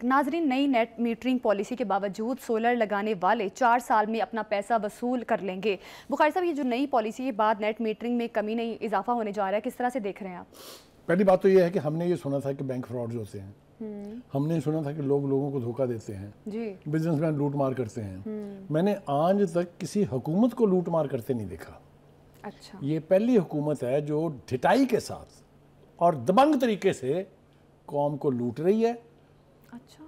ناظرین، نئی net metering policy کے باوجود سولر لگانے والے 4 سال میں اپنا پیسہ وصول کر لیں گے۔ بخاری صاحب، یہ جو نئی پالیسی کے بعد نیٹ میٹرنگ میں کمی نہیں اضافہ ہونے جا رہا ہے، کس طرح سے دیکھ رہے ہیں آپ؟ پہلی بات تو یہ ہے کہ ہم نے یہ سنا تھا کہ بینک فراڈز ہوتے ہیں، ہم نے سنا تھا کہ لوگوں کو دھوکہ دیتے ہیں، بزنس مین لوٹ مار کرتے ہیں۔ میں نے آج تک کسی حکومت کو لوٹ مار کرتے نہیں دیکھا۔ اچھا، یہ پہلی حکومت ہے جو ڈھٹائی کے ساتھ اور دبنگ طریقے سے قوم کو لوٹ رہی ہے۔ اچھا،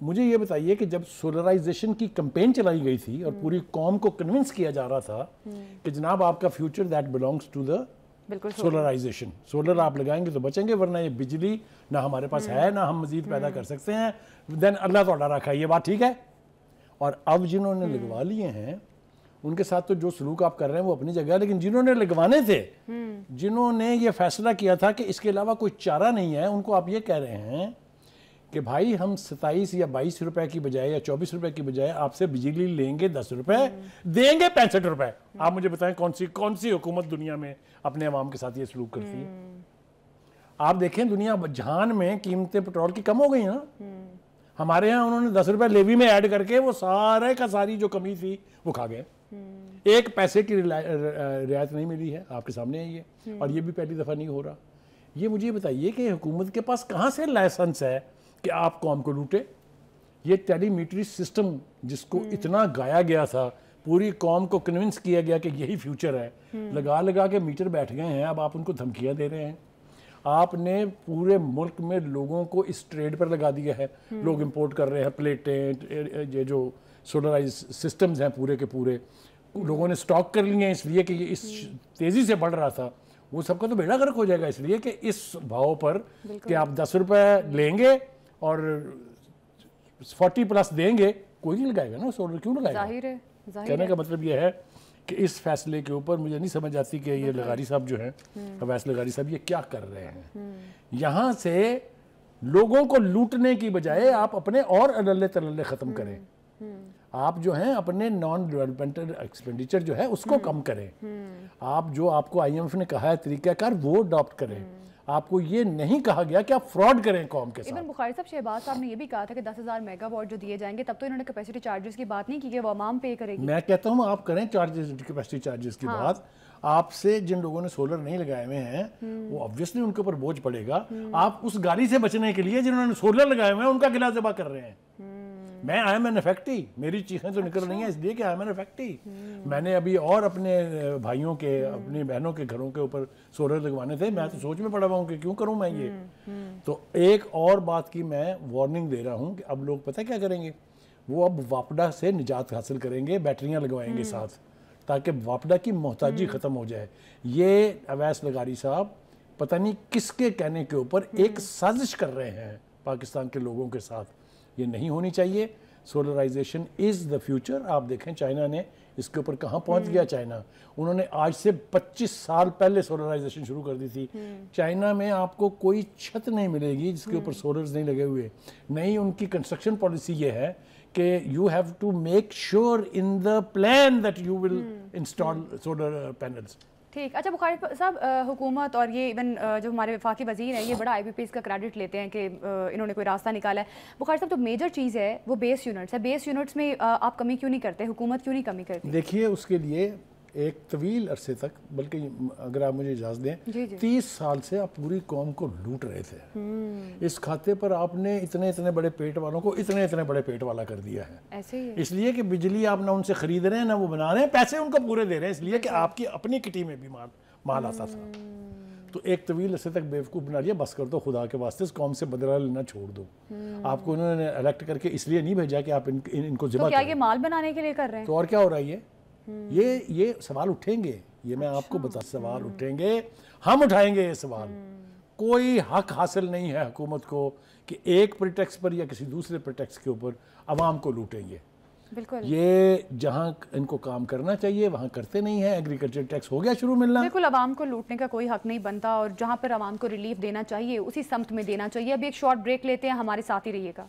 مجھے یہ بتائیے کہ جب سولرائزیشن کی کمپین چلائی گئی تھی اور پوری قوم کو کنونس کیا جا رہا تھا کہ جناب آپ کا future that belongs to the solarization, solar آپ لگائیں گے تو بچیں گے، ورنہ یہ بجلی نہ ہمارے پاس ہے نہ ہم مزید پیدا کر سکتے ہیں، دین اللہ توڑا رکھا ہے، یہ بات ٹھیک ہے۔ اور اب جنہوں نے لگوا لیے ہیں ان کے ساتھ تو جو سلوک آپ کر رہے ہیں وہ اپنی جگہ ہے، لیکن جنہوں نے لگوانے تھے، جنہوں نے یہ فیصلہ کیا تھا کہ اس کے علاوہ کوئی چارہ نہیں ہے، ان کو آپ یہ کہہ رہے ہیں کہ بھائی ہم 27 یا 22 روپے کی بجائے یا 24 روپے کی بجائے آپ سے بجلی لیں گے 10 روپے، دیں گے 65 روپے۔ آپ مجھے بتائیں کون سی حکومت دنیا میں اپنے عوام کے ساتھ یہ سلوک کرتی ہے؟ آپ دیکھیں دنیا جہان میں قیمتیں پٹرول کی کم ہو گئی نا، ہمارے ہاں انہوں نے 10 روپے لیوی میں ایڈ کر کے وہ سارے کا ساری جو کمی تھی وہ کھا گئے۔ 1 پیسے کی رعایت نہیں ملی ہے، آپ کے سامنے ہے یہ، اور یہ بھی پہلی دفعہ نہیں ہو رہا۔ یہ مجھے بتائیے کہ حکومت کے پاس کہاں سے لائسنس ہے کہ آپ قوم کو لوٹے؟ یہ ٹیلی میٹری سسٹم جس کو اتنا گایا گیا تھا، پوری قوم کو کنونس کیا گیا کہ یہی فیوچر ہے، لگا کے میٹر بیٹھ گئے ہیں، اب آپ ان کو دھمکیاں دے رہے ہیں۔ آپ نے پورے ملک میں لوگوں کو اس ٹریڈ پر لگا دیا ہے، لوگ امپورٹ کر رہے ہیں پلیٹیں، یہ جو سولرائز سسٹمز ہیں پورے کے پورے، لوگوں نے سٹاک کر لیے ہیں اس لیے کہ یہ اس تیزی سے بڑھ رہا تھا، وہ سب کا تو بیڑا غرق ہو جائے گا اس لیے کہ اس بھاؤ پر کہ آپ 10 روپے لیں گے اور 40+ دیں گے، کوئی نہیں لگائے گا نا سولر، کیوں لگائے گا؟ ظاہر ہے۔ کہنے کا مطلب یہ ہے کہ اس فیصلے کے اوپر مجھے نہیں سمجھ آتی کہ یہ لغاری صاحب جو ہیں، اویس لغاری صاحب، یہ کیا کر رہے ہیں؟ یہاں سے لوگوں کو لوٹنے کی بجائے آپ اپنے اور عللے تللے ختم کریں، آپ جو ہیں اپنے نان ڈیولپمنٹل ایکسپینڈیچر جو ہے اس کو کم کریں، آپ جو آپ کو IMF نے کہا ہے طریقہ کار وہ اڈاپٹ کریں۔ آپ کو یہ نہیں کہا گیا کہ آپ فراڈ کریں قوم کے ساتھ۔ ایون بخاری صاحب، شہباز صاحب نے یہ بھی کہا تھا کہ 10,000 میگا واٹ جو دیے جائیں گے، تب تو انہوں نے کیپیسٹی چارجز کی بات نہیں کی کہ وہ عوام پے کرے گی۔ میں کہتا ہوں آپ کریں چارجز، کیپیسٹی چارجز کی بات۔ آپ سے جن لوگوں نے سولر نہیں لگائے ہوئے ہیں وہ obviously ان کے اوپر بوجھ پڑے گا۔ آپ اس گالی سے بچنے کے لیے جنہوں نے سولر لگائے ہوئے ہیں ان کا گلا ذبح کر رہے ہیں۔ میں آئی ایم این افیکٹی، میری چیخیں تو نکل رہی ہیں اس لیے کہ آئی ایم این افیکٹی۔ میں نے ابھی اور اپنے بھائیوں کے، اپنی بہنوں کے گھروں کے اوپر سولر لگوانے تھے، میں تو سوچ میں پڑا ہوا ہوں کہ کیوں کروں میں یہ۔ تو ایک اور بات کی میں وارننگ دے رہا ہوں کہ اب لوگ پتہ کیا کریں گے، وہ اب واپڈا سے نجات حاصل کریں گے، بیٹریاں لگوائیں گے ساتھ، تاکہ واپڈا کی محتاجی ختم ہو جائے۔ یہ اویس لغاری صاحب پتہ نہیں کس کے کہنے کے اوپر ایک سازش کر رہے ہیں پاکستان کے لوگوں کے ساتھ، یہ نہیں ہونی چاہیے۔ Solarisation is the future. آپ دیکھیں چائنا نے اس کے اوپر کہاں پہنچ گیا چائنا، انہوں نے آج سے 25 سال پہلے سولرائزیشن شروع کر دی تھی۔ چائنا میں آپ کو کوئی چھت نہیں ملے گی جس کے اوپر سولرز نہیں لگے ہوئے۔ نہیں، ان کی کنسٹرکشن پالیسی یہ ہے کہ you have to make sure in the plan that you will install solar panels. ٹھیک، اچھا بخاری صاحب، حکومت اور یہ ایون جو ہمارے وفاقی وزیر ہیں یہ بڑا IPPs کا کریڈٹ لیتے ہیں کہ انہوں نے کوئی راستہ نکالا ہے۔ بخاری صاحب، تو میجر چیز ہے وہ بیس یونٹس ہے، بیس یونٹس میں آپ کمی کیوں نہیں کرتے، حکومت کیوں نہیں کمی کرتی؟ دیکھیے اس کے لیے ایک طویل عرصے تک، بلکہ اگر آپ مجھے اجازت دیں، 30 سال سے آپ پوری قوم کو لوٹ رہے تھے۔ اس کھاتے پر آپ نے اتنے بڑے پیٹ والوں کو اتنے بڑے پیٹ والا کر دیا ہے، ایسے ہی اس لیے کہ بجلی آپ نہ ان سے خرید رہے ہیں نہ وہ بنا رہے ہیں، پیسے ان کو پورے دے رہے ہیں اس لیے کہ آپ کی اپنی کٹی میں بھی مال آتا تھا۔ تو ایک طویل عرصے تک بیوقوف بنا لیا، بس کر دو خدا کے واسطے، اس قوم سے بدلہ لینا چھوڑ دو۔ آپ کو انہوں نے الیکٹ کر کے اس لیے نہیں بھیجا کہ آپ ان کو ذبح تو کیا کریں۔ یہ مال بنانے کے لیے کر رہے ہیں؟ تو اور کیا ہو رہا ہے؟ یہ سوال اٹھیں گے، یہ میں آپ کو سوال اٹھیں گے، ہم اٹھائیں گے یہ سوال۔ کوئی حق حاصل نہیں ہے حکومت کو کہ ایک پریٹیکس پر یا کسی دوسرے پریٹیکس کے اوپر عوام کو لوٹیں گے۔ بالکل، یہ جہاں ان کو کام کرنا چاہیے وہاں کرتے نہیں ہیں۔ ایگریکلچر ٹیکس ہو گیا شروع ملنا، بالکل عوام کو لوٹنے کا کوئی حق نہیں بنتا، اور جہاں پر عوام کو ریلیف دینا چاہیے اسی سمت میں دینا چاہیے۔ اب ایک شارٹ بریک لیتے ہیں، ہمارے ساتھ ہی رہیے گا۔